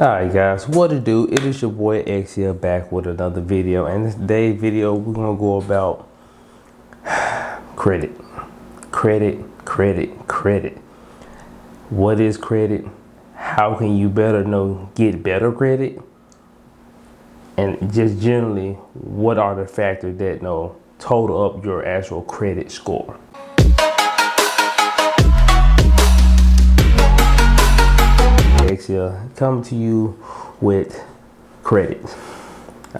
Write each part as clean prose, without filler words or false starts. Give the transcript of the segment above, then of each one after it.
Alright guys, what to do? It is your boy Exia back with another video, and this today's video we're gonna go about credit. Credit. What is credit? How can you get better credit? And just generally, what are the factors that total up your actual credit score? Exia coming to you with credit.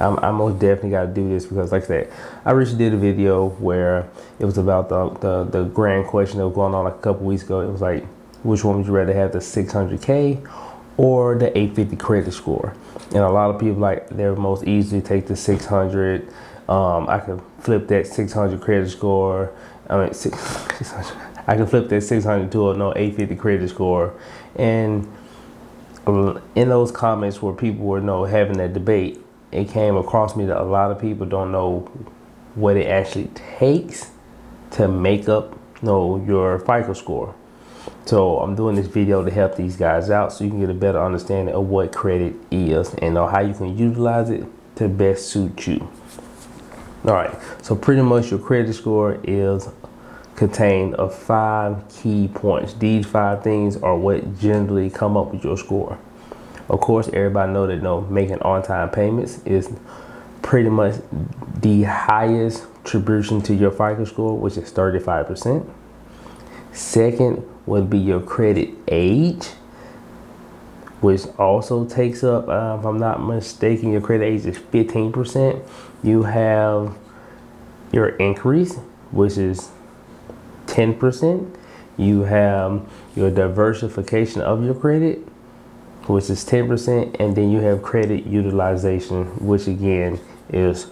I most definitely got to do this because, like I said, I recently did a video where it was about the grand question that was going on like a couple weeks ago. It was like, which one would you rather have, the 600K or the 850 credit score? And a lot of people they're most easily take the 600. I could flip that 600 credit score. I mean, 600. I can flip that 600 to a 850 credit score. And in those comments where people were having that debate, it came across me that a lot of people don't know what it actually takes to make up your FICO score. So I'm doing this video to help these guys out so you can get a better understanding of what credit is and know how you can utilize it to best suit you. All right, so pretty much your credit score is contained of 5 key points. These 5 things are what generally come up with your score. Of course, everybody know that making on-time payments is pretty much the highest attribution to your FICO score, which is 35%. Second would be your credit age, which also takes up, if I'm not mistaken, your credit age is 15%. You have your increase, which is 10%. You have your diversification of your credit, which is 10%, and then you have credit utilization, which again is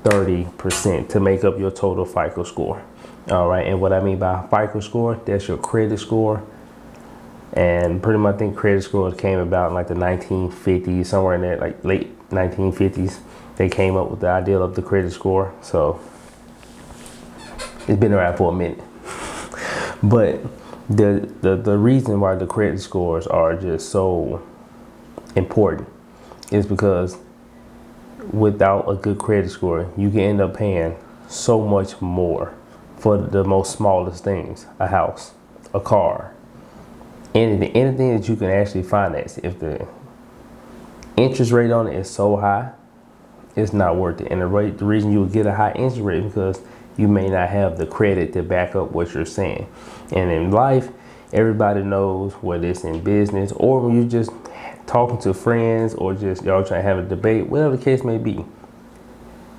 30% to make up your total FICO score. All right, and what I mean by FICO score, that's your credit score. And pretty much I think credit scores came about in like the 1950s, somewhere in there, like late 1950s. They came up with the idea of the credit score. So it's been around for a minute. But the reason why the credit scores are just so important is because without a good credit score, you can end up paying so much more for the most smallest things: a house, a car, anything that you can actually finance. If the interest rate on it is so high, it's not worth it. And the reason you would get a high interest rate is because you may not have the credit to back up what you're saying. And in life, everybody knows, whether it's in business or when you're just talking to friends or just y'all trying to have a debate, whatever the case may be,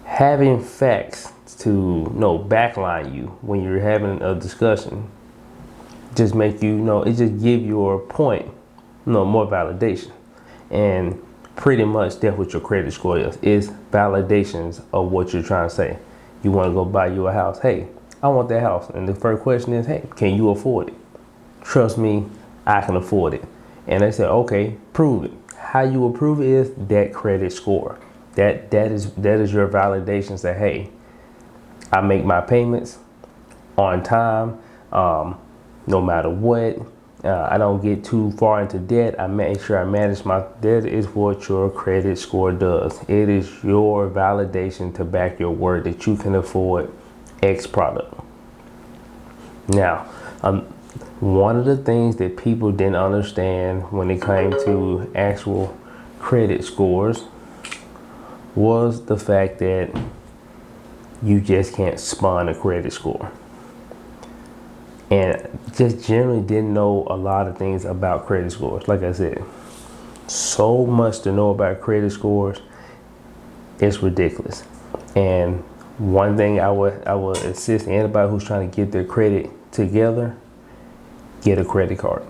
having facts to backline you when you're having a discussion just make you it just give your point more validation. And pretty much that's what your credit score is validations of what you're trying to say. You want to go buy you a house. Hey, I want that house. And the first question is, hey, can you afford it? Trust me, I can afford it. And they say, okay, prove it. How you will prove it is that credit score. That is your validation. Say, hey, I make my payments on time, no matter what. I don't get too far into debt. I make sure I manage my debt. Is what your credit score does. It is your validation to back your word that you can afford X product. Now, one of the things that people didn't understand when it came to actual credit scores was the fact that you just can't spawn a credit score. And just generally didn't know a lot of things about credit scores. Like I said, so much to know about credit scores, it's ridiculous. And one thing I would assist anybody who's trying to get their credit together: get a credit card.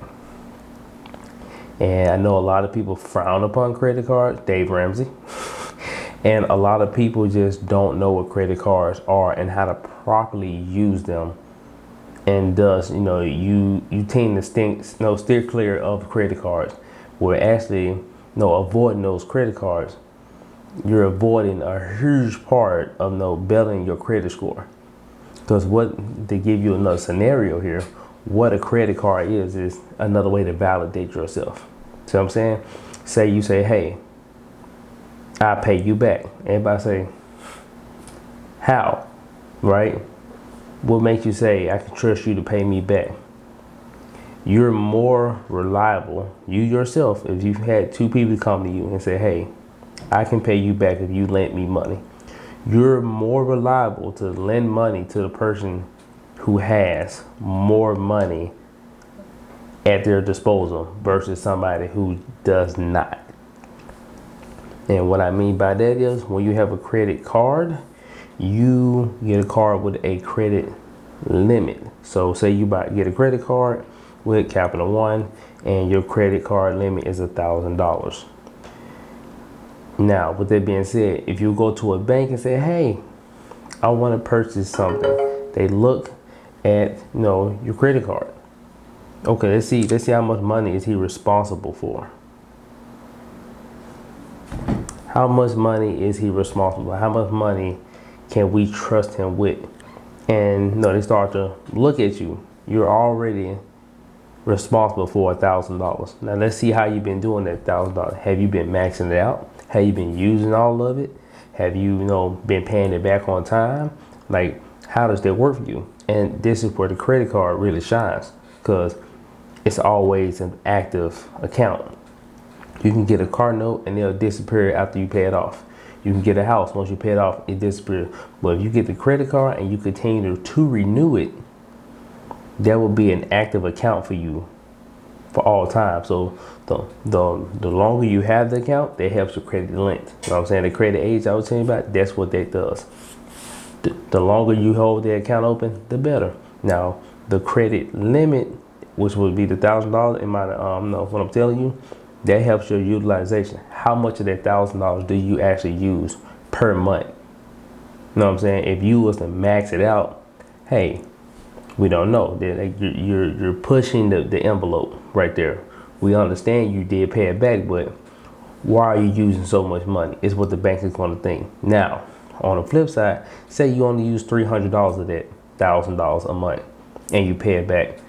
And I know a lot of people frown upon credit cards, Dave Ramsey. And a lot of people just don't know what credit cards are and how to properly use them. And thus, you tend to steer clear of credit cards. Where actually, avoiding those credit cards, you're avoiding a huge part of building your credit score. Because to give you another scenario here, what a credit card is another way to validate yourself. See what I'm saying? say you say, hey, I'll pay you back. Everybody say, how? Right? What makes you say I can trust you to pay me back? You're more reliable, you yourself, if you've had two people come to you and say, hey, I can pay you back if you lend me money. You're more reliable to lend money to the person who has more money at their disposal versus somebody who does not. And what I mean by that is when you have a credit card, you get a card with a credit limit. So say you get a credit card with Capital One and your credit card limit is $1,000. Now, with that being said, if you go to a bank and say, hey, I want to purchase something, they look at, your credit card. Okay, let's see how much money is he responsible for. How much money is he responsible for? How much money can we trust him with? And they start to look at you. You're already responsible for $1,000. Now let's see how you've been doing that $1,000. Have you been maxing it out? Have you been using all of it? Have you, been paying it back on time? Like, how does that work for you? And this is where the credit card really shines, because it's always an active account. You can get a car note and they'll disappear after you pay it off. You can get a house, once you pay it off, it disappears. But if you get the credit card and you continue to renew it, that will be an active account for you for all time. So the longer you have the account, that helps your credit length. You know what I'm saying? The credit age I was telling you about, that's what that does. The longer you hold the account open, the better. Now, the credit limit, which would be the $1,000 in my, what I'm telling you, that helps your utilization. How much of that $1,000 do you actually use per month? You know what I'm saying? If you was to max it out, hey, we don't know. You're pushing the envelope right there. We understand you did pay it back, but why are you using so much money? Is what the bank is going to think. Now, on the flip side, say you only use $300 of that $1,000 a month and you pay it back.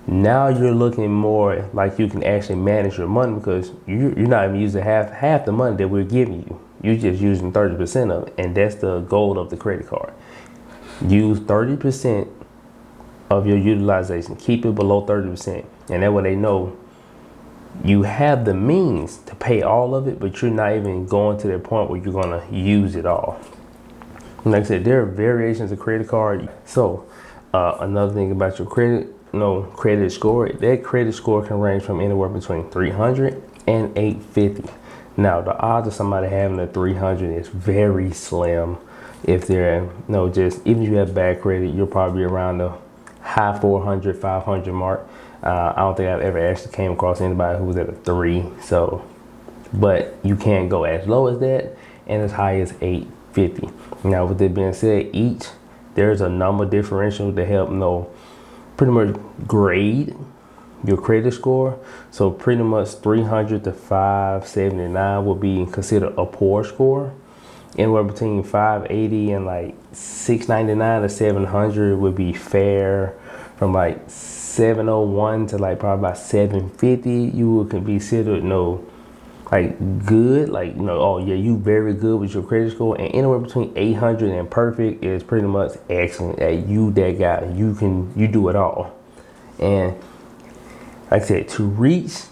Now you're looking more like you can actually manage your money, because you're not even using half the money that we're giving you. You're just using 30% of it. And that's the goal of the credit card. Use 30% of your utilization. Keep it below 30%. And that way they know you have the means to pay all of it, but you're not even going to that point where you're going to use it all. And like I said, there are variations of credit card. So another thing about your credit score, that credit score can range from anywhere between 300 and 850. Now, the odds of somebody having a 300 is very slim. If they're, just, even if you have bad credit, you're probably around the high 400, 500 mark. I don't think I've ever actually came across anybody who was at a 3. So, but you can't go as low as that and as high as 850. Now, with that being said, there's a number differential to help pretty much grade your credit score. So pretty much 300 to 579 would be considered a poor score. Anywhere between 580 and like 699 to 700 would be fair. From like 701 to like probably about 750, you would consider like good, like oh yeah, you very good with your credit score. And anywhere between 800 and perfect is pretty much excellent. You that guy, you do it all. And like I said, to reach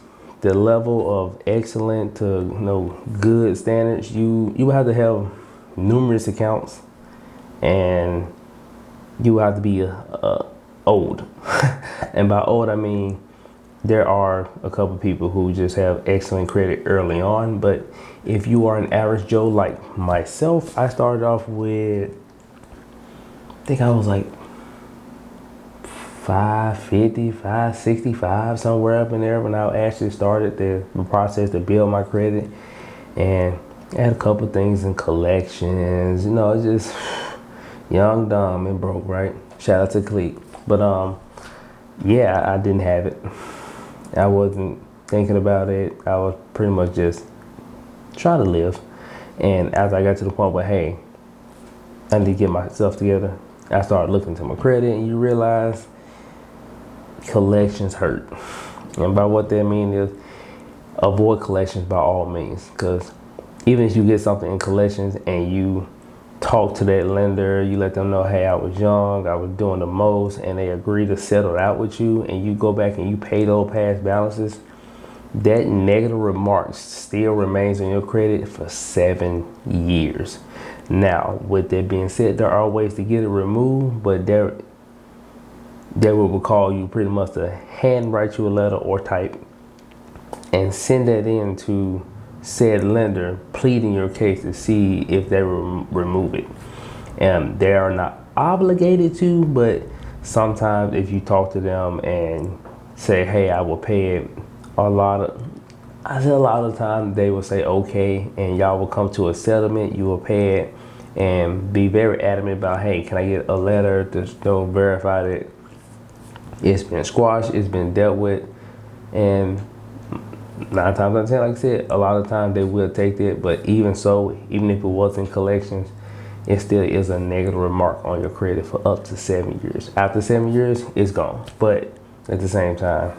the level of excellent to good standards, you will have to have numerous accounts, and you will have to be old. And by old, I mean there are a couple people who just have excellent credit early on. But if you are an average Joe like myself, I started off with, I think I was like 550, 565, somewhere up in there when I actually started the process to build my credit. And I had a couple things in collections, just young, dumb, and broke, right? Shout out to Cleek. But yeah, I didn't have it. I wasn't thinking about it. I was pretty much just trying to live. And as I got to the point where, hey, I need to get myself together, I started looking to my credit, and you realize collections hurt. And by what that means is avoid collections by all means, because even if you get something in collections and you talk to that lender, you let them know, hey, I was young, I was doing the most, and they agree to settle out with you, and you go back and you pay those past balances, that negative remark still remains on your credit for 7 years. Now, with that being said, there are ways to get it removed, but there will require you pretty much to handwrite you a letter or type and send that in to said lender, pleading your case to see if they will remove it. And they are not obligated to, but sometimes if you talk to them and say, hey, I will pay it, a lot of times they will say okay, and y'all will come to a settlement, you will pay it, and be very adamant about, hey, can I get a letter to verify that it's been squashed, it's been dealt with. And 9 times out of 10, like I said, a lot of times they will take that, but even so, even if it was in collections, it still is a negative remark on your credit for up to 7 years. After 7 years, it's gone. But at the same time,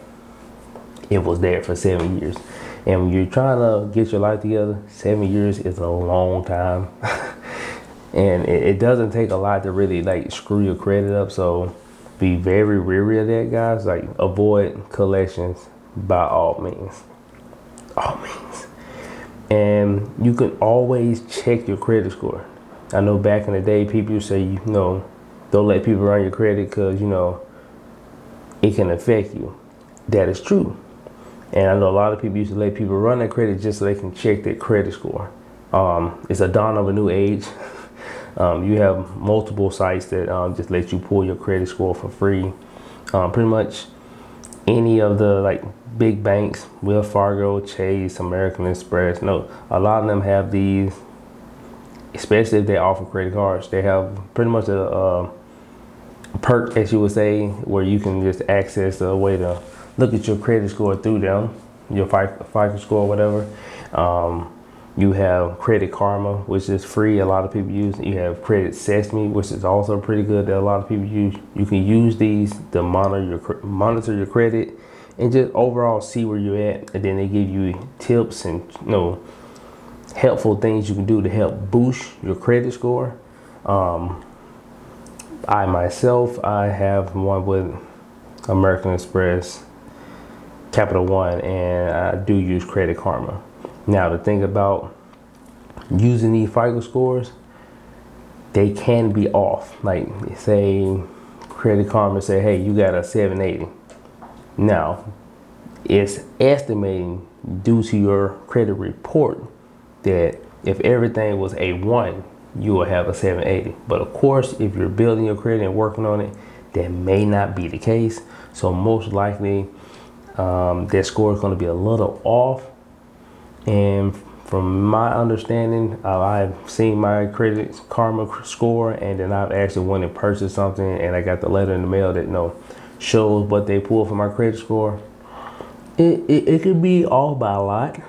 it was there for 7 years. And when you're trying to get your life together, 7 years is a long time. And it doesn't take a lot to really like screw your credit up. So be very wary of that, guys. Like, avoid collections by all means. All means. And you can always check your credit score. I know back in the day, people used to say, don't let people run your credit because, it can affect you. That is true. And I know a lot of people used to let people run their credit just so they can check their credit score. It's a dawn of a new age. You have multiple sites that just let you pull your credit score for free. Pretty much any of the big banks, Wells Fargo, Chase, American Express. No, a lot of them have these, especially if they offer credit cards. They have pretty much a perk, as you would say, where you can just access a way to look at your credit score through them, your FICO score or whatever. You have Credit Karma, which is free. A lot of people use. You have Credit Sesame, which is also pretty good that a lot of people use. You can use these to monitor your credit and just overall see where you're at. And then they give you tips and helpful things you can do to help boost your credit score. I have one with American Express, Capital One, and I do use Credit Karma. Now, the thing about using these FICO scores, they can be off. Like, say Credit Karma say, hey, you got a 780. Now, it's estimating due to your credit report that if everything was a 1, you will have a 780. But of course, if you're building your credit and working on it, that may not be the case. So most likely, that score is going to be a little off. And from my understanding, I've seen my Credit Karma score, and then I've actually went and purchased something, and I got the letter in the mail that shows what they pulled from my credit score. It could be off by a lot.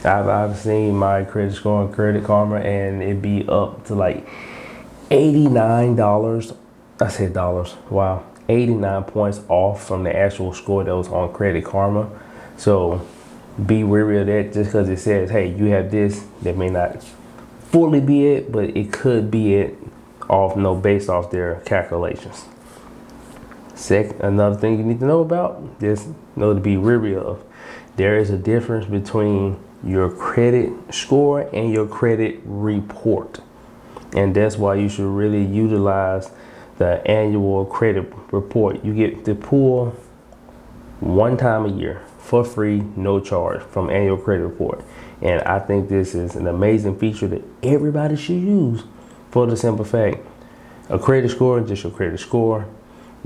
I've seen my credit score on Credit Karma, and it be up to $89. I said dollars. Wow. 89 points off from the actual score that was on Credit Karma. So be wary of that. Just because it says, hey, you have this, that may not fully be it, but it could be it based off their calculations. Another thing you need to know about, just know to be wary of. There is a difference between your credit score and your credit report. And that's why you should really utilize the annual credit report. You get to pull one time a year for free, no charge, from annual credit report. And I think this is an amazing feature that everybody should use, for the simple fact, a credit score is just your credit score.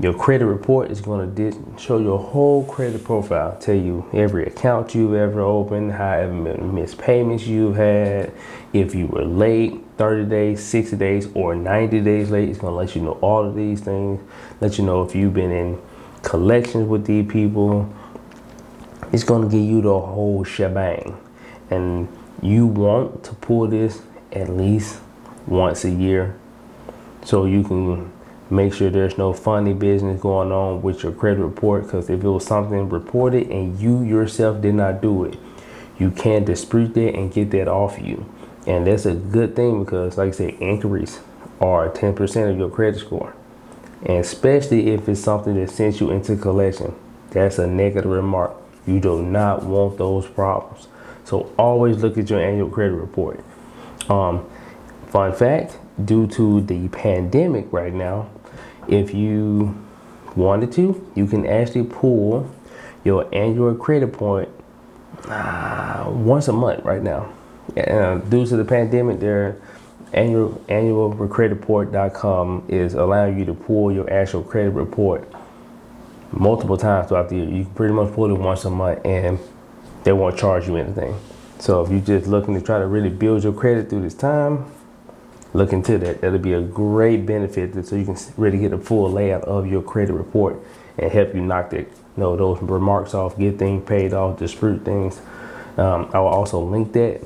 Your credit report is going to show your whole credit profile, tell you every account you've ever opened, however many missed payments you've had, if you were late 30 days, 60 days, or 90 days late. It's going to let you know all of these things, let you know if you've been in collections with these people. It's going to give you the whole shebang. And you want to pull this at least once a year so you can Make sure there's no funny business going on with your credit report, because if it was something reported and you yourself did not do it, you can dispute that and get that off you. And that's a good thing, because like I said, inquiries are 10% of your credit score. And especially if it's something that sends you into collection, that's a negative remark. You do not want those problems. So always look at your annual credit report. Fun fact, due to the pandemic right now, if you wanted to, you can actually pull your annual credit point once a month right now. Due to the pandemic, their annualcreditreport.com is allowing you to pull your actual credit report multiple times throughout the year. You can pretty much pull it once a month and they won't charge you anything. So if you're just looking to try to really build your credit through this time, look into that. That'll be a great benefit, so you can really get a full layout of your credit report and help you knock those remarks off, get things paid off, dispute things. I will also link that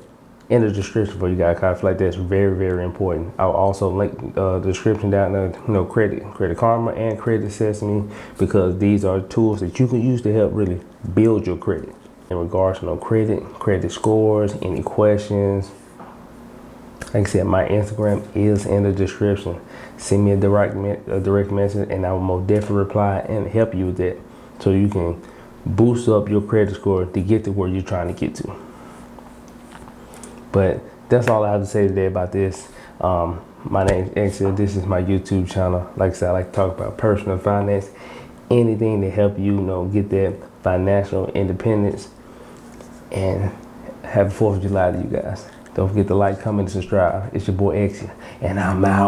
in the description for you guys. I feel like that's very, very important. I'll also link the description down there, Credit Karma and Credit Sesame, because these are tools that you can use to help really build your credit. In regards to credit scores, any questions, like I said, my Instagram is in the description. Send me a direct message, and I will most definitely reply and help you with that, so you can boost up your credit score to get to where you're trying to get to. But that's all I have to say today about this. My name is Exia. This is my YouTube channel. Like I said, I like to talk about personal finance, anything to help you, get that financial independence. And happy 4th of July to you guys. Don't forget to like, comment, and subscribe. It's your boy Exia, and I'm out.